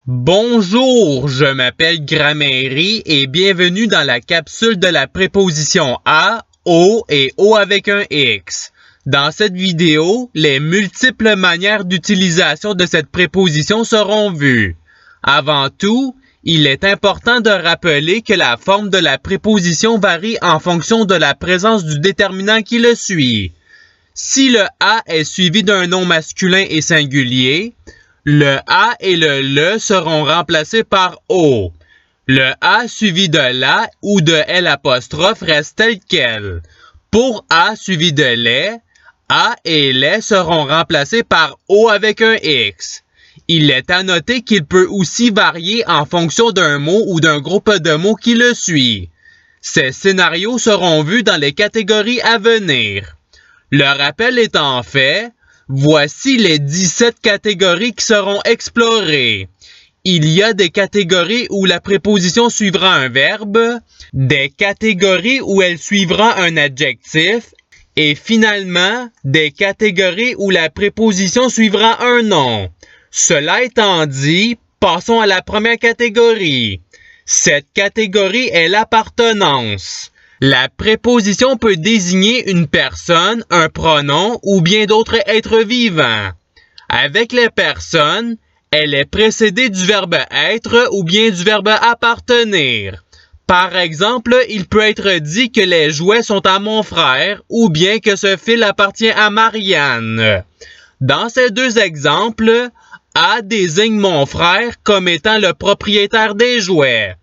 Bonjour, je m'appelle Gramairie et bienvenue dans la capsule de la préposition à, au et o avec un X. Dans cette vidéo, les multiples manières d'utilisation de cette préposition seront vues. Avant tout, il est important de rappeler que la forme de la préposition varie en fonction de la présence du déterminant qui le suit. Si le à est suivi d'un nom masculin et singulier, le a et le le seront remplacés par o. Le a suivi de la ou de l' reste tel quel. Pour a suivi de les, a et les seront remplacés par o avec un x. Il est à noter qu'il peut aussi varier en fonction d'un mot ou d'un groupe de mots qui le suit. Ces scénarios seront vus dans les catégories à venir. Le rappel étant fait, voici les 17 catégories qui seront explorées. Il y a des catégories où la préposition suivra un verbe, des catégories où elle suivra un adjectif, et finalement, des catégories où la préposition suivra un nom. Cela étant dit, passons à la première catégorie. Cette catégorie est l'appartenance. La préposition peut désigner une personne, un pronom ou bien d'autres êtres vivants. Avec les personnes, elle est précédée du verbe être ou bien du verbe appartenir. Par exemple, il peut être dit que les jouets sont à mon frère ou bien que ce fil appartient à Marianne. Dans ces deux exemples, A désigne mon frère comme étant le propriétaire des jouets.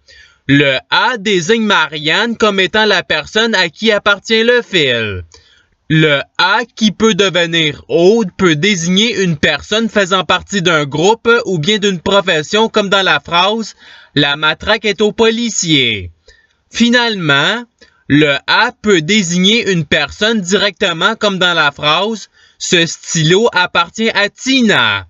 Le A désigne Marianne comme étant la personne à qui appartient le fil. Le A qui peut devenir O peut désigner une personne faisant partie d'un groupe ou bien d'une profession comme dans la phrase « La matraque est au policier ». Finalement, le A peut désigner une personne directement comme dans la phrase « Ce stylo appartient à Tina ».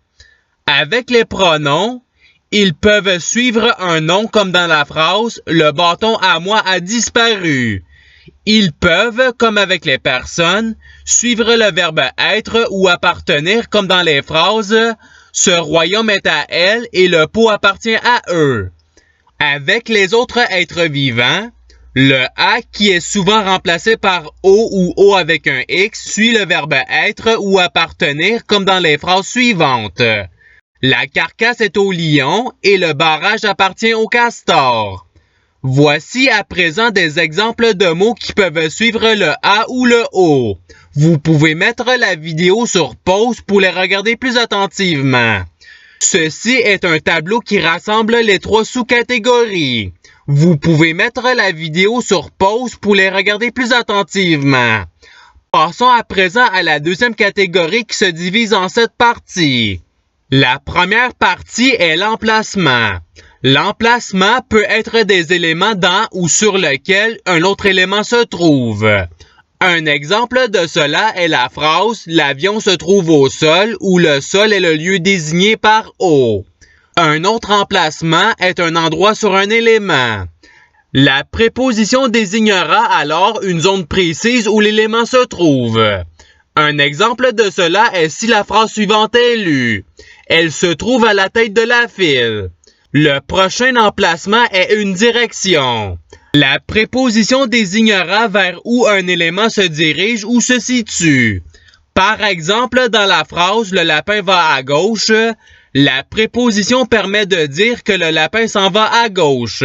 Avec les pronoms, ils peuvent suivre un nom comme dans la phrase « Le bâton à moi a disparu ». Ils peuvent, comme avec les personnes, suivre le verbe être ou appartenir comme dans les phrases « Ce royaume est à elle et le pot appartient à eux ». Avec les autres êtres vivants, le a qui est souvent remplacé par o ou o avec un x suit le verbe être ou appartenir comme dans les phrases suivantes. La carcasse est au lion et le barrage appartient au castor. Voici à présent des exemples de mots qui peuvent suivre le A ou le O. Vous pouvez mettre la vidéo sur pause pour les regarder plus attentivement. Ceci est un tableau qui rassemble les trois sous-catégories. Vous pouvez mettre la vidéo sur pause pour les regarder plus attentivement. Passons à présent à la deuxième catégorie qui se divise en 7 parties. La première partie est l'emplacement. L'emplacement peut être des éléments dans ou sur lesquels un autre élément se trouve. Un exemple de cela est la phrase « L'avion se trouve au sol » où le sol est le lieu désigné par « au ». Un autre emplacement est un endroit sur un élément. La préposition désignera alors une zone précise où l'élément se trouve. Un exemple de cela est si la phrase suivante est lue. Elle se trouve à la tête de la file. Le prochain emplacement est une direction. La préposition désignera vers où un élément se dirige ou se situe. Par exemple, dans la phrase « Le lapin va à gauche », la préposition permet de dire que le lapin s'en va à gauche.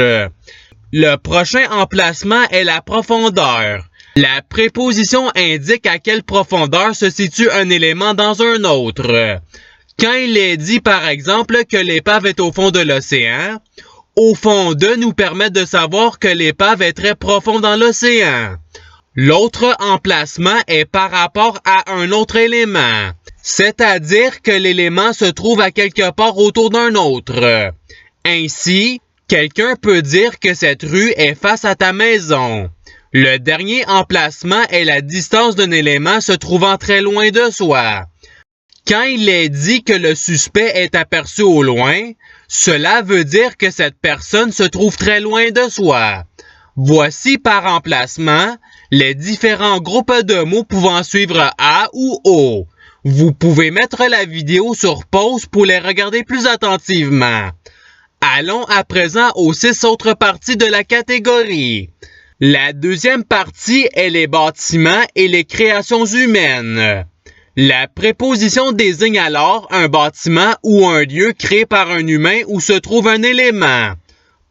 Le prochain emplacement est la profondeur. La préposition indique à quelle profondeur se situe un élément dans un autre. Quand il est dit par exemple que l'épave est au fond de l'océan, au fond de nous permet de savoir que l'épave est très profond dans l'océan. L'autre emplacement est par rapport à un autre élément, c'est-à-dire que l'élément se trouve à quelque part autour d'un autre. Ainsi, quelqu'un peut dire que cette rue est face à ta maison. Le dernier emplacement est la distance d'un élément se trouvant très loin de soi. Quand il est dit que le suspect est aperçu au loin, cela veut dire que cette personne se trouve très loin de soi. Voici par emplacement les différents groupes de mots pouvant suivre A ou O. Vous pouvez mettre la vidéo sur pause pour les regarder plus attentivement. Allons à présent aux 6 autres parties de la catégorie. La deuxième partie est les bâtiments et les créations humaines. La préposition désigne alors un bâtiment ou un lieu créé par un humain où se trouve un élément.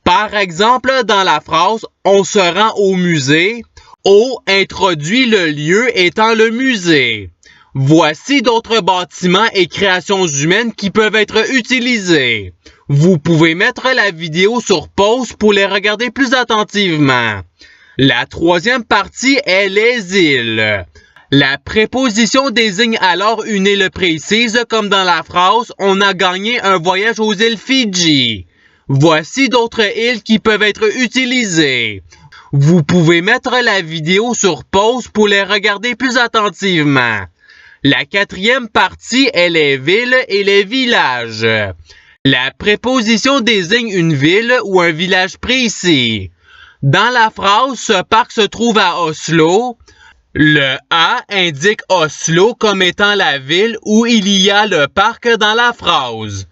Par exemple, dans la phrase « On se rend au musée », « O » introduit le lieu étant le musée. Voici d'autres bâtiments et créations humaines qui peuvent être utilisés. Vous pouvez mettre la vidéo sur pause pour les regarder plus attentivement. La troisième partie est les îles. La préposition désigne alors une île précise comme dans la phrase « On a gagné un voyage aux îles Fidji ». Voici d'autres îles qui peuvent être utilisées. Vous pouvez mettre la vidéo sur pause pour les regarder plus attentivement. La quatrième partie est les villes et les villages. La préposition désigne une ville ou un village précis. Dans la phrase « Ce parc se trouve à Oslo », le « A » indique Oslo comme étant la ville où il y a le parc dans la phrase.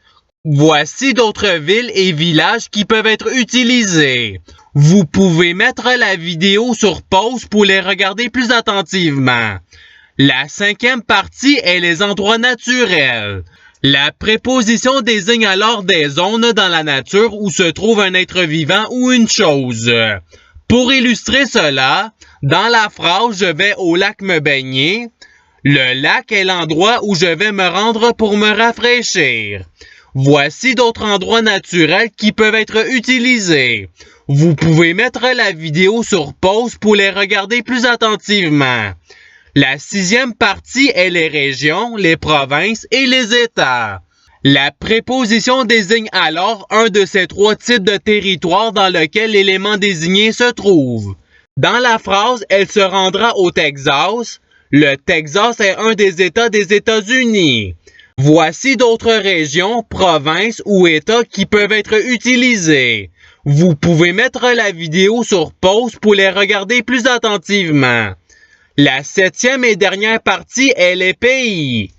Voici d'autres villes et villages qui peuvent être utilisés. Vous pouvez mettre la vidéo sur pause pour les regarder plus attentivement. La cinquième partie est les endroits naturels. La préposition désigne alors des zones dans la nature où se trouve un être vivant ou une chose. Pour illustrer cela, dans la phrase « Je vais au lac me baigner », le lac est l'endroit où je vais me rendre pour me rafraîchir. Voici d'autres endroits naturels qui peuvent être utilisés. Vous pouvez mettre la vidéo sur pause pour les regarder plus attentivement. La sixième partie est les régions, les provinces et les États. La préposition désigne alors un de ces 3 types de territoires dans lequel l'élément désigné se trouve. Dans la phrase « Elle se rendra au Texas », le Texas est un des États des États-Unis. Voici d'autres régions, provinces ou États qui peuvent être utilisés. Vous pouvez mettre la vidéo sur pause pour les regarder plus attentivement. La septième et dernière partie est les pays.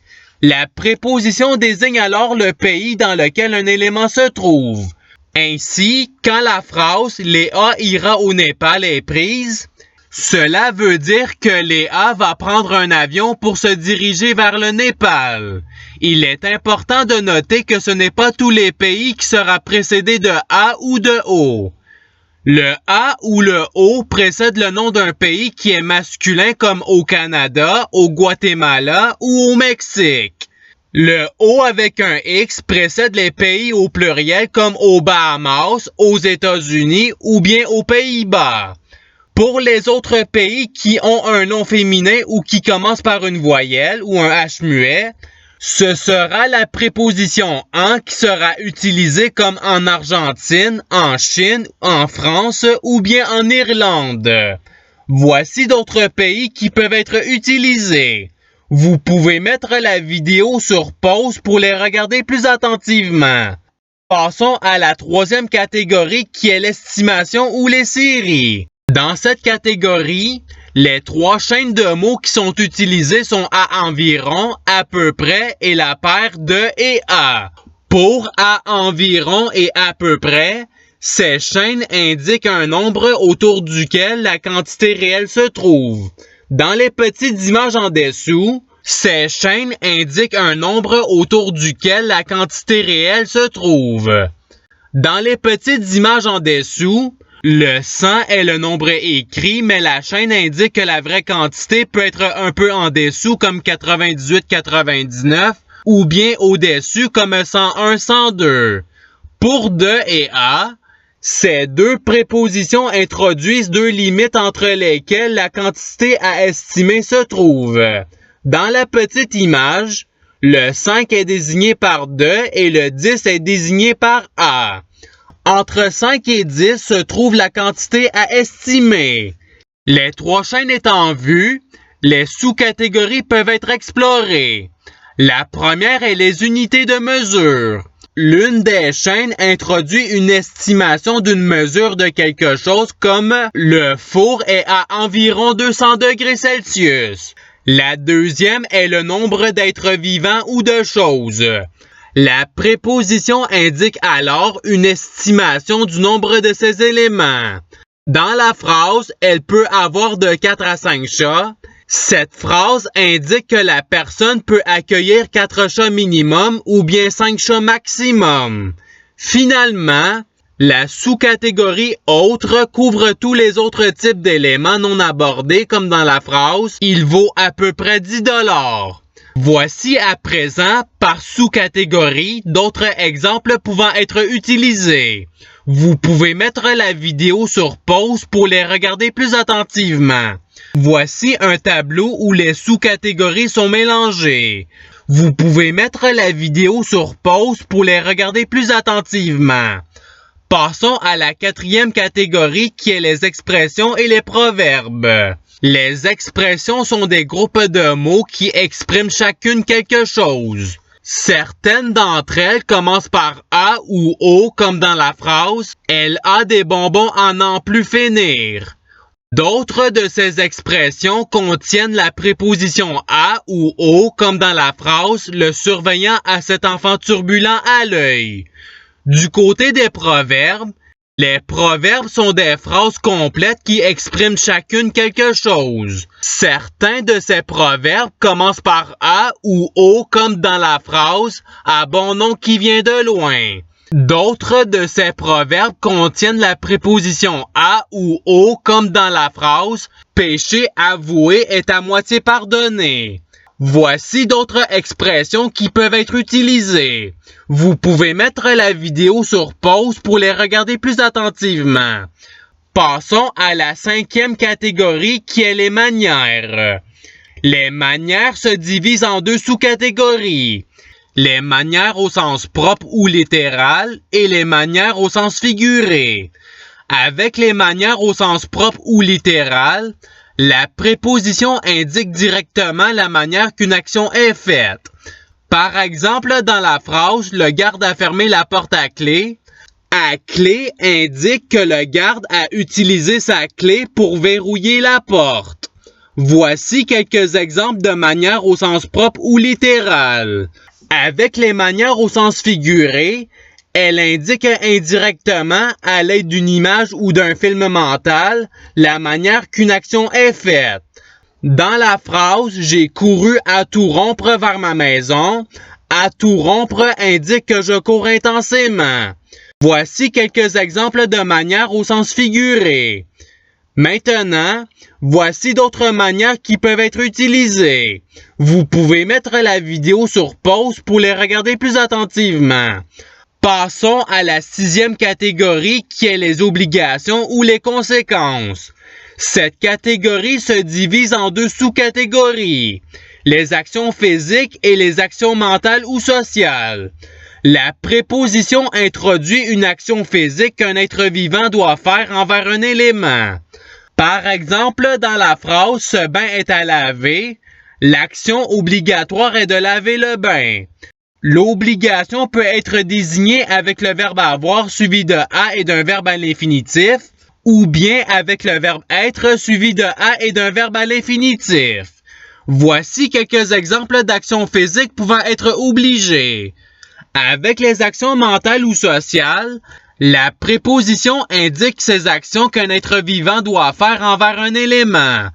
La préposition désigne alors le pays dans lequel un élément se trouve. Ainsi, quand la phrase « Léa ira au Népal » est prise, cela veut dire que Léa va prendre un avion pour se diriger vers le Népal. Il est important de noter que ce n'est pas tous les pays qui sera précédé de A ou de O. Le A ou le O précède le nom d'un pays qui est masculin comme au Canada, au Guatemala ou au Mexique. Le O avec un X précède les pays au pluriel comme aux Bahamas, aux États-Unis ou bien aux Pays-Bas. Pour les autres pays qui ont un nom féminin ou qui commencent par une voyelle ou un H muet, ce sera la préposition « en » qui sera utilisée comme en Argentine, en Chine, en France ou bien en Irlande. Voici d'autres pays qui peuvent être utilisés. Vous pouvez mettre la vidéo sur pause pour les regarder plus attentivement. Passons à la troisième catégorie qui est l'estimation ou les séries. Dans cette catégorie, les 3 chaînes de mots qui sont utilisées sont à environ, à peu près et la paire de et à. Pour à environ et à peu près, ces chaînes indiquent un nombre autour duquel la quantité réelle se trouve. Dans les petites images en dessous, ces chaînes indiquent un nombre autour duquel la quantité réelle se trouve. Dans les petites images en dessous, le 100 est le nombre écrit, mais la chaîne indique que la vraie quantité peut être un peu en dessous comme 98-99 ou bien au-dessus comme 101-102. Pour de et à, ces 2 prépositions introduisent 2 limites entre lesquelles la quantité à estimer se trouve. Dans la petite image, le 5 est désigné par de et le 10 est désigné par à. Entre 5 et 10 se trouve la quantité à estimer. Les 3 chaînes étant en vue, les sous-catégories peuvent être explorées. La première est les unités de mesure. L'une des chaînes introduit une estimation d'une mesure de quelque chose comme le four est à environ 200 degrés Celsius. La deuxième est le nombre d'êtres vivants ou de choses. La préposition indique alors une estimation du nombre de ces éléments. Dans la phrase « Elle peut avoir de 4 à 5 chats », cette phrase indique que la personne peut accueillir 4 chats minimum ou bien 5 chats maximum. Finalement, la sous-catégorie « Autres » couvre tous les autres types d'éléments non abordés comme dans la phrase « Il vaut à peu près 10 $. Voici à présent, par sous-catégorie, d'autres exemples pouvant être utilisés. Vous pouvez mettre la vidéo sur pause pour les regarder plus attentivement. Voici un tableau où les sous-catégories sont mélangées. Vous pouvez mettre la vidéo sur pause pour les regarder plus attentivement. Passons à la 4e catégorie qui est les expressions et les proverbes. Les expressions sont des groupes de mots qui expriment chacune quelque chose. Certaines d'entre elles commencent par A ou O comme dans la phrase « Elle a des bonbons à n'en plus finir ». D'autres de ces expressions contiennent la préposition A ou O comme dans la phrase « Le surveillant a cet enfant turbulent à l'œil ». Du côté des proverbes, les proverbes sont des phrases complètes qui expriment chacune quelque chose. Certains de ces proverbes commencent par A ou O comme dans la phrase « À bon nom qui vient de loin ». D'autres de ces proverbes contiennent la préposition A ou O comme dans la phrase « Péché avoué est à moitié pardonné ». Voici d'autres expressions qui peuvent être utilisées. Vous pouvez mettre la vidéo sur pause pour les regarder plus attentivement. Passons à la 5e catégorie qui est les manières. Les manières se divisent en 2 sous-catégories. Les manières au sens propre ou littéral et les manières au sens figuré. Avec les manières au sens propre ou littéral, la préposition indique directement la manière qu'une action est faite. Par exemple, dans la phrase « Le garde a fermé la porte à clé », indique que le garde a utilisé sa clé pour verrouiller la porte. Voici quelques exemples de manières au sens propre ou littéral. Avec les manières au sens figuré, elle indique indirectement, à l'aide d'une image ou d'un film mental, la manière qu'une action est faite. Dans la phrase « J'ai couru à tout rompre vers ma maison », à tout rompre indique que je cours intensément. Voici quelques exemples de manières au sens figuré. Maintenant, voici d'autres manières qui peuvent être utilisées. Vous pouvez mettre la vidéo sur pause pour les regarder plus attentivement. Passons à la 6e catégorie qui est les obligations ou les conséquences. Cette catégorie se divise en 2 sous-catégories, les actions physiques et les actions mentales ou sociales. La préposition introduit une action physique qu'un être vivant doit faire envers un élément. Par exemple, dans la phrase « Ce bain est à laver », l'action obligatoire est de laver le bain. L'obligation peut être désignée avec le verbe avoir suivi de a et d'un verbe à l'infinitif, ou bien avec le verbe être suivi de a et d'un verbe à l'infinitif. Voici quelques exemples d'actions physiques pouvant être obligées. Avec les actions mentales ou sociales, la préposition indique ces actions qu'un être vivant doit faire envers un élément.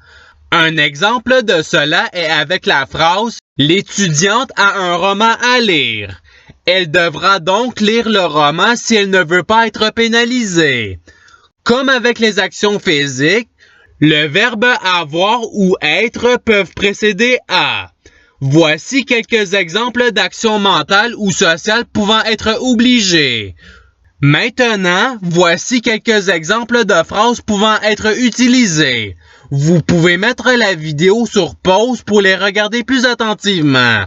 Un exemple de cela est avec la phrase « L'étudiante a un roman à lire ». Elle devra donc lire le roman si elle ne veut pas être pénalisée. Comme avec les actions physiques, le verbe avoir ou être peuvent précéder à. Voici quelques exemples d'actions mentales ou sociales pouvant être obligées. Maintenant, voici quelques exemples de phrases pouvant être utilisées. Vous pouvez mettre la vidéo sur pause pour les regarder plus attentivement.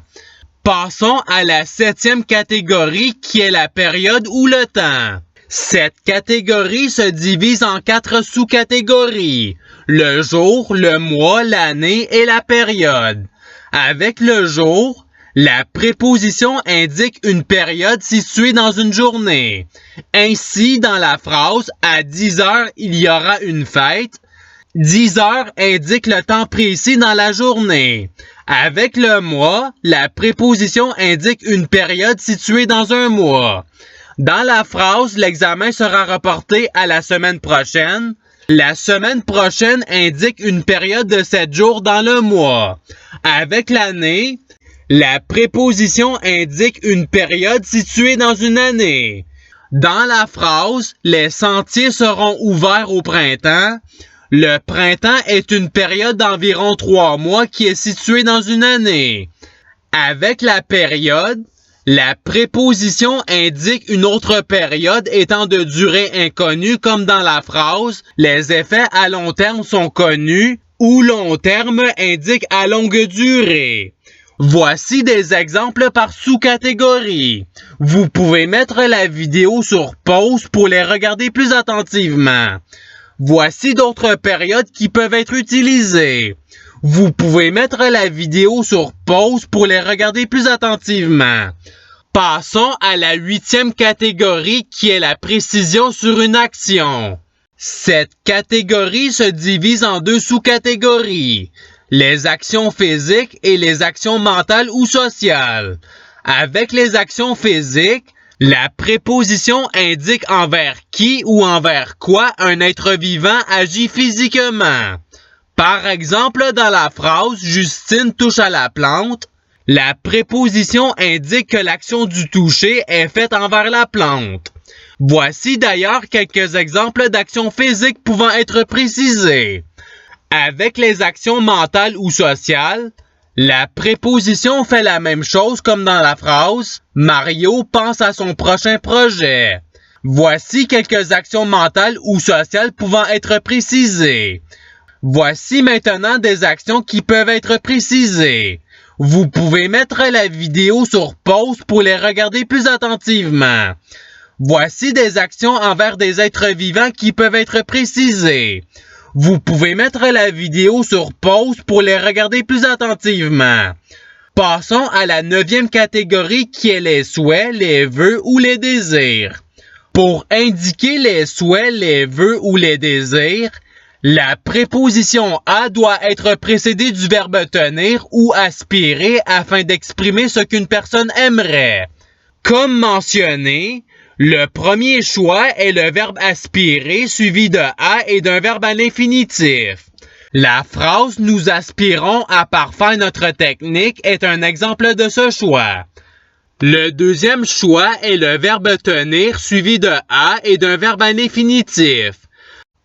Passons à la 7e catégorie qui est la période ou le temps. Cette catégorie se divise en 4 sous-catégories, le jour, le mois, l'année et la période. Avec le jour, la préposition indique une période située dans une journée. Ainsi, dans la phrase « À 10 heures, il y aura une fête », 10 heures indique le temps précis dans la journée. Avec le mois, la préposition indique une période située dans un mois. Dans la phrase, l'examen sera reporté à la semaine prochaine. La semaine prochaine indique une période de 7 jours dans le mois. Avec l'année, la préposition indique une période située dans une année. Dans la phrase, les sentiers seront ouverts au printemps. Le printemps est une période d'environ 3 mois qui est située dans une année. Avec la période, la préposition indique une autre période étant de durée inconnue comme dans la phrase « Les effets à long terme sont connus » ou « long terme » indique à longue durée. Voici des exemples par sous-catégorie. Vous pouvez mettre la vidéo sur pause pour les regarder plus attentivement. Voici d'autres périodes qui peuvent être utilisées. Vous pouvez mettre la vidéo sur pause pour les regarder plus attentivement. Passons à la 8e catégorie qui est la précision sur une action. Cette catégorie se divise en 2 sous-catégories, les actions physiques et les actions mentales ou sociales. Avec les actions physiques, la préposition indique envers qui ou envers quoi un être vivant agit physiquement. Par exemple, dans la phrase « Justine touche à la plante », la préposition indique que l'action du toucher est faite envers la plante. Voici d'ailleurs quelques exemples d'actions physiques pouvant être précisées. Avec les actions mentales ou sociales, la préposition fait la même chose comme dans la phrase « Mario pense à son prochain projet ». Voici quelques actions mentales ou sociales pouvant être précisées. Voici maintenant des actions qui peuvent être précisées. Vous pouvez mettre la vidéo sur pause pour les regarder plus attentivement. Voici des actions envers des êtres vivants qui peuvent être précisées. Vous pouvez mettre la vidéo sur pause pour les regarder plus attentivement. Passons à la 9e catégorie qui est les souhaits, les vœux ou les désirs. Pour indiquer les souhaits, les vœux ou les désirs, la préposition « à » doit être précédée du verbe « tenir » ou « aspirer » afin d'exprimer ce qu'une personne aimerait. Comme mentionné, le premier choix est le verbe « aspirer » suivi de « à » et d'un verbe à l'infinitif. La phrase « Nous aspirons à parfaire notre technique » est un exemple de ce choix. Le deuxième choix est le verbe « tenir » suivi de « à » et d'un verbe à l'infinitif.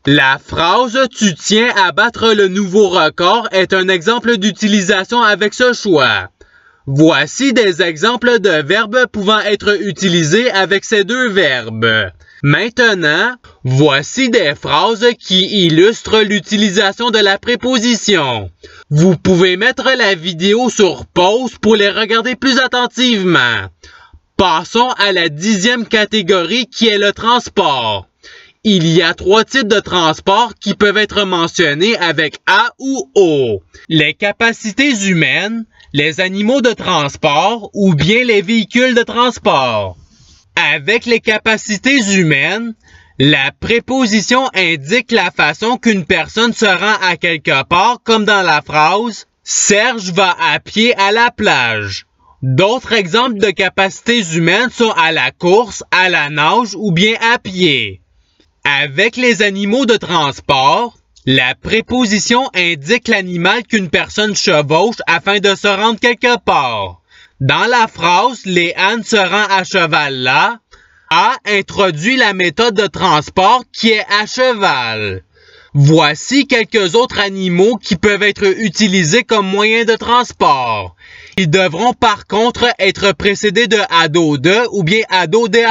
La phrase « Tu tiens à battre le nouveau record » est un exemple d'utilisation avec ce choix. Voici des exemples de verbes pouvant être utilisés avec ces 2 verbes. Maintenant, voici des phrases qui illustrent l'utilisation de la préposition. Vous pouvez mettre la vidéo sur pause pour les regarder plus attentivement. Passons à la 10e catégorie qui est le transport. Il y a 3 types de transport qui peuvent être mentionnés avec A ou O. Les capacités humaines, les animaux de transport ou bien les véhicules de transport. Avec les capacités humaines, la préposition indique la façon qu'une personne se rend à quelque part comme dans la phrase « Serge va à pied à la plage ». D'autres exemples de capacités humaines sont à la course, à la nage ou bien à pied. Avec les animaux de transport, la préposition indique l'animal qu'une personne chevauche afin de se rendre quelque part. Dans la phrase « Léane se rend à cheval là », A introduit la méthode de transport qui est à cheval. Voici quelques autres animaux qui peuvent être utilisés comme moyen de transport. Ils devront par contre être précédés de ado de ou bien ado d'.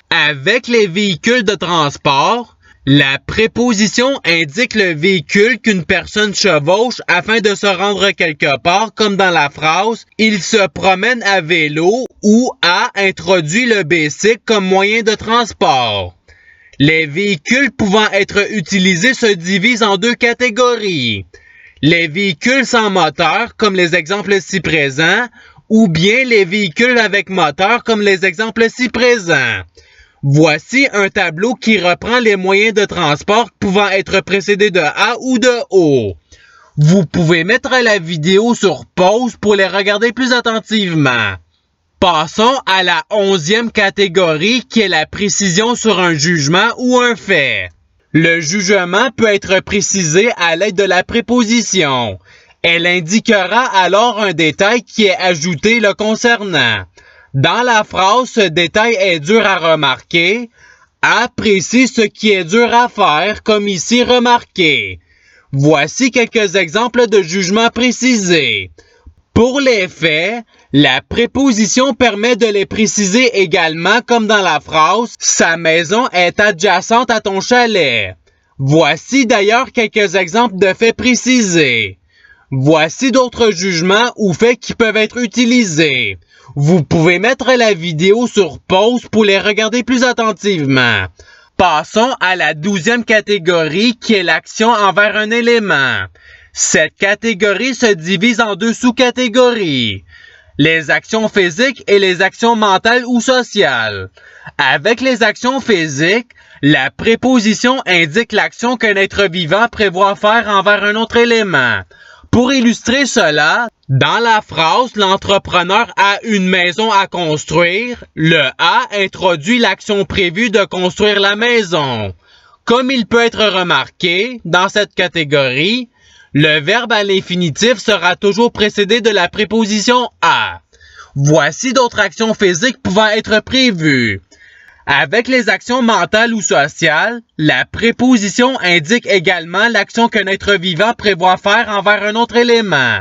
Avec les véhicules de transport, la préposition indique le véhicule qu'une personne chevauche afin de se rendre quelque part, comme dans la phrase « Il se promène à vélo » ou « a introduit le bicycle comme moyen de transport ». Les véhicules pouvant être utilisés se divisent en 2 catégories. Les véhicules sans moteur, comme les exemples ci présents, ou bien les véhicules avec moteur, comme les exemples ci présents. Voici un tableau qui reprend les moyens de transport pouvant être précédés de A ou de O. Vous pouvez mettre la vidéo sur pause pour les regarder plus attentivement. Passons à la 11e catégorie qui est la précision sur un jugement ou un fait. Le jugement peut être précisé à l'aide de la préposition. Elle indiquera alors un détail qui est ajouté le concernant. Dans la phrase, ce détail est dur à remarquer. A précise ce qui est dur à faire, comme ici remarqué. Voici quelques exemples de jugements précisés. Pour les faits, la préposition permet de les préciser également comme dans la phrase « Sa maison est adjacente à ton chalet ». Voici d'ailleurs quelques exemples de faits précisés. Voici d'autres jugements ou faits qui peuvent être utilisés. Vous pouvez mettre la vidéo sur pause pour les regarder plus attentivement. Passons à la 12e catégorie qui est l'action envers un élément. Cette catégorie se divise en deux sous-catégories. Les actions physiques et les actions mentales ou sociales. Avec les actions physiques, la préposition indique l'action qu'un être vivant prévoit faire envers un autre élément. Pour illustrer cela, dans la phrase « L'entrepreneur a une maison à construire », le « a » introduit l'action prévue de construire la maison. Comme il peut être remarqué, dans cette catégorie, le verbe à l'infinitif sera toujours précédé de la préposition « a ». Voici d'autres actions physiques pouvant être prévues. Avec les actions mentales ou sociales, la préposition indique également l'action qu'un être vivant prévoit faire envers un autre élément.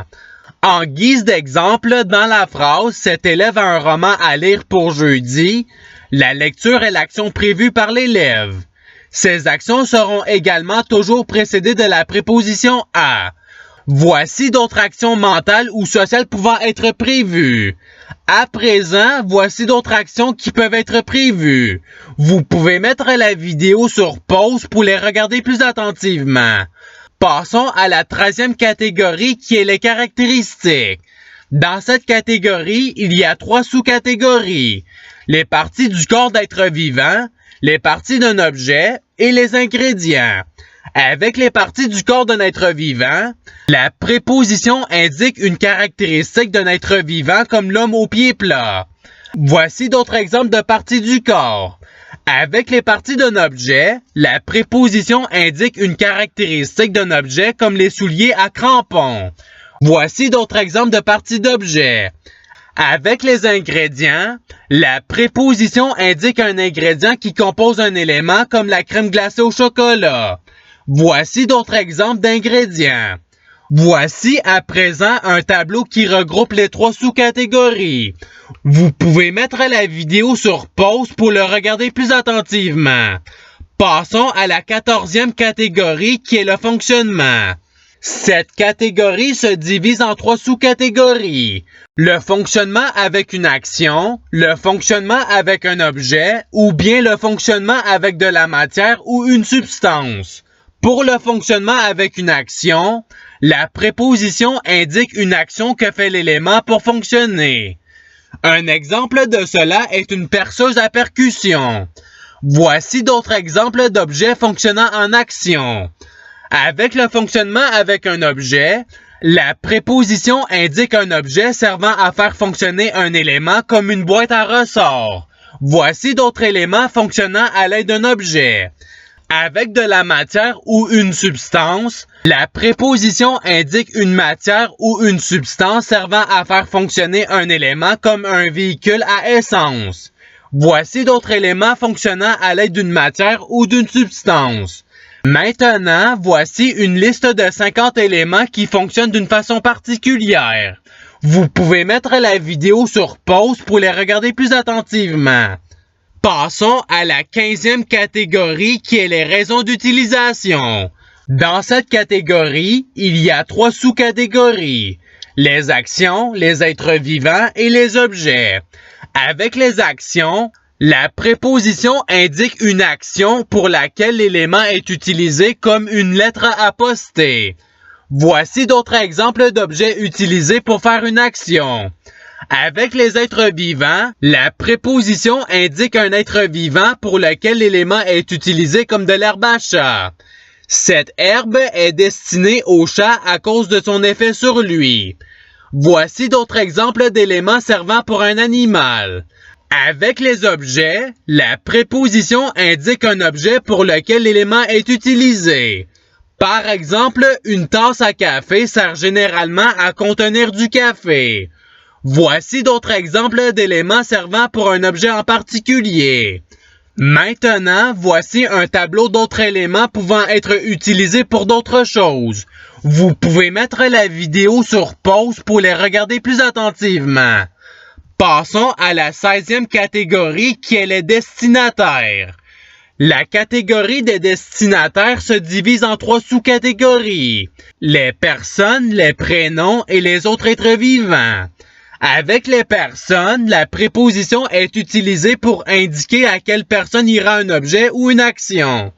En guise d'exemple, dans la phrase « Cet élève a un roman à lire pour jeudi », la lecture est l'action prévue par l'élève. Ces actions seront également toujours précédées de la préposition « à ». Voici d'autres actions mentales ou sociales pouvant être prévues. À présent, voici d'autres actions qui peuvent être prévues. Vous pouvez mettre la vidéo sur pause pour les regarder plus attentivement. Passons à la 13e catégorie qui est les caractéristiques. Dans cette catégorie, il y a 3 sous-catégories. Les parties du corps d'être vivant, les parties d'un objet et les ingrédients. Avec les parties du corps d'un être vivant, la préposition indique une caractéristique d'un être vivant comme l'homme aux pieds plats. Voici d'autres exemples de parties du corps. Avec les parties d'un objet, la préposition indique une caractéristique d'un objet comme les souliers à crampons. Voici d'autres exemples de parties d'objets. Avec les ingrédients, la préposition indique un ingrédient qui compose un élément comme la crème glacée au chocolat. Voici d'autres exemples d'ingrédients. Voici à présent un tableau qui regroupe les 3 sous-catégories. Vous pouvez mettre la vidéo sur pause pour le regarder plus attentivement. Passons à la 14e catégorie qui est le fonctionnement. Cette catégorie se divise en 3 sous-catégories. Le fonctionnement avec une action, le fonctionnement avec un objet ou bien le fonctionnement avec de la matière ou une substance. Pour le fonctionnement avec une action, la préposition indique une action que fait l'élément pour fonctionner. Un exemple de cela est une perceuse à percussion. Voici d'autres exemples d'objets fonctionnant en action. Avec le fonctionnement avec un objet, la préposition indique un objet servant à faire fonctionner un élément comme une boîte à ressort. Voici d'autres éléments fonctionnant à l'aide d'un objet. Avec de la matière ou une substance, la préposition indique une matière ou une substance servant à faire fonctionner un élément comme un véhicule à essence. Voici d'autres éléments fonctionnant à l'aide d'une matière ou d'une substance. Maintenant, voici une liste de 50 éléments qui fonctionnent d'une façon particulière. Vous pouvez mettre la vidéo sur pause pour les regarder plus attentivement. Passons à la 15e catégorie qui est les raisons d'utilisation. Dans cette catégorie, il y a 3 sous-catégories. Les actions, les êtres vivants et les objets. Avec les actions, la préposition indique une action pour laquelle l'élément est utilisé comme une lettre à poster. Voici d'autres exemples d'objets utilisés pour faire une action. Avec les êtres vivants, la préposition indique un être vivant pour lequel l'élément est utilisé comme de l'herbe à chat. Cette herbe est destinée au chat à cause de son effet sur lui. Voici d'autres exemples d'éléments servant pour un animal. Avec les objets, la préposition indique un objet pour lequel l'élément est utilisé. Par exemple, une tasse à café sert généralement à contenir du café. Voici d'autres exemples d'éléments servant pour un objet en particulier. Maintenant, voici un tableau d'autres éléments pouvant être utilisés pour d'autres choses. Vous pouvez mettre la vidéo sur pause pour les regarder plus attentivement. Passons à la 16e catégorie qui est les destinataires. La catégorie des destinataires se divise en 3 sous-catégories. Les personnes, les prénoms et les autres êtres vivants. Avec les personnes, la préposition est utilisée pour indiquer à quelle personne ira un objet ou une action.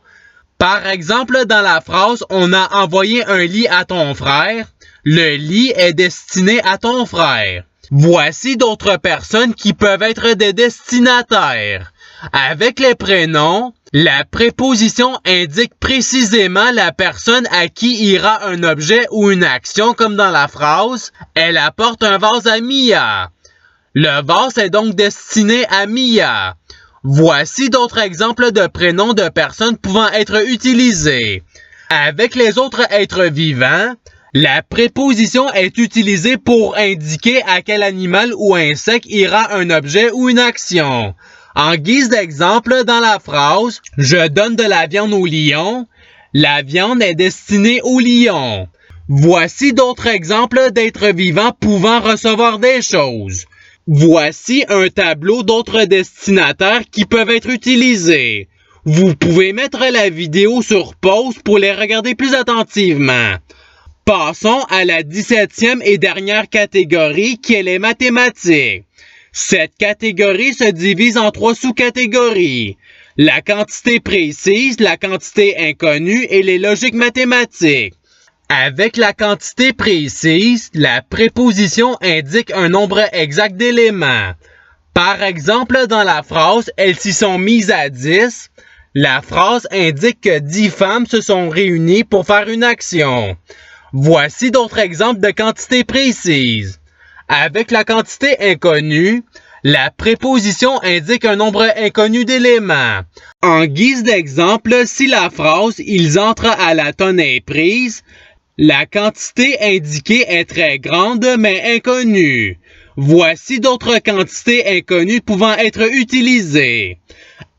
Par exemple, dans la phrase « On a envoyé un lit à ton frère », le lit est destiné à ton frère. Voici d'autres personnes qui peuvent être des destinataires. Avec les prénoms, la préposition indique précisément la personne à qui ira un objet ou une action, comme dans la phrase « Elle apporte un vase à Mia ». Le vase est donc destiné à Mia. Voici d'autres exemples de prénoms de personnes pouvant être utilisés. Avec les autres êtres vivants, la préposition est utilisée pour indiquer à quel animal ou insecte ira un objet ou une action. En guise d'exemple, dans la phrase « Je donne de la viande au lion », la viande est destinée au lion. Voici d'autres exemples d'êtres vivants pouvant recevoir des choses. Voici un tableau d'autres destinataires qui peuvent être utilisés. Vous pouvez mettre la vidéo sur pause pour les regarder plus attentivement. Passons à la 17e et dernière catégorie qui est les mathématiques. Cette catégorie se divise en 3 sous-catégories. La quantité précise, la quantité inconnue et les logiques mathématiques. Avec la quantité précise, la préposition indique un nombre exact d'éléments. Par exemple, dans la phrase « Elles s'y sont mises à 10 », la phrase indique que 10 femmes se sont réunies pour faire une action. Voici d'autres exemples de quantité précise. Avec la quantité inconnue, la préposition indique un nombre inconnu d'éléments. En guise d'exemple, si la phrase « Ils entrent à la tonne est prise », la quantité indiquée est très grande mais inconnue. Voici d'autres quantités inconnues pouvant être utilisées.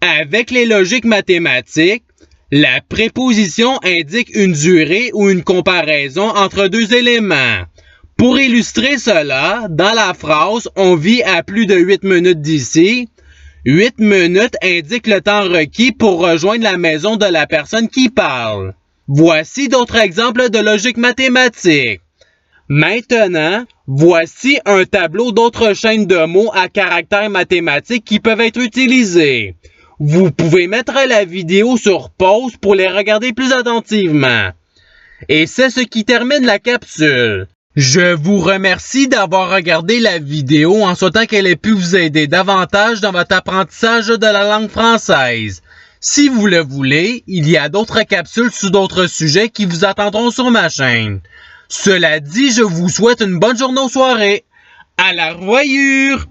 Avec les logiques mathématiques, la préposition indique une durée ou une comparaison entre 2 éléments. Pour illustrer cela, dans la phrase « On vit à plus de 8 minutes d'ici », 8 minutes indique le temps requis pour rejoindre la maison de la personne qui parle. Voici d'autres exemples de logique mathématique. Maintenant, voici un tableau d'autres chaînes de mots à caractère mathématique qui peuvent être utilisées. Vous pouvez mettre la vidéo sur pause pour les regarder plus attentivement. Et c'est ce qui termine la capsule. Je vous remercie d'avoir regardé la vidéo en souhaitant qu'elle ait pu vous aider davantage dans votre apprentissage de la langue française. Si vous le voulez, il y a d'autres capsules sur d'autres sujets qui vous attendront sur ma chaîne. Cela dit, je vous souhaite une bonne journée ou soirée. À la revoyure!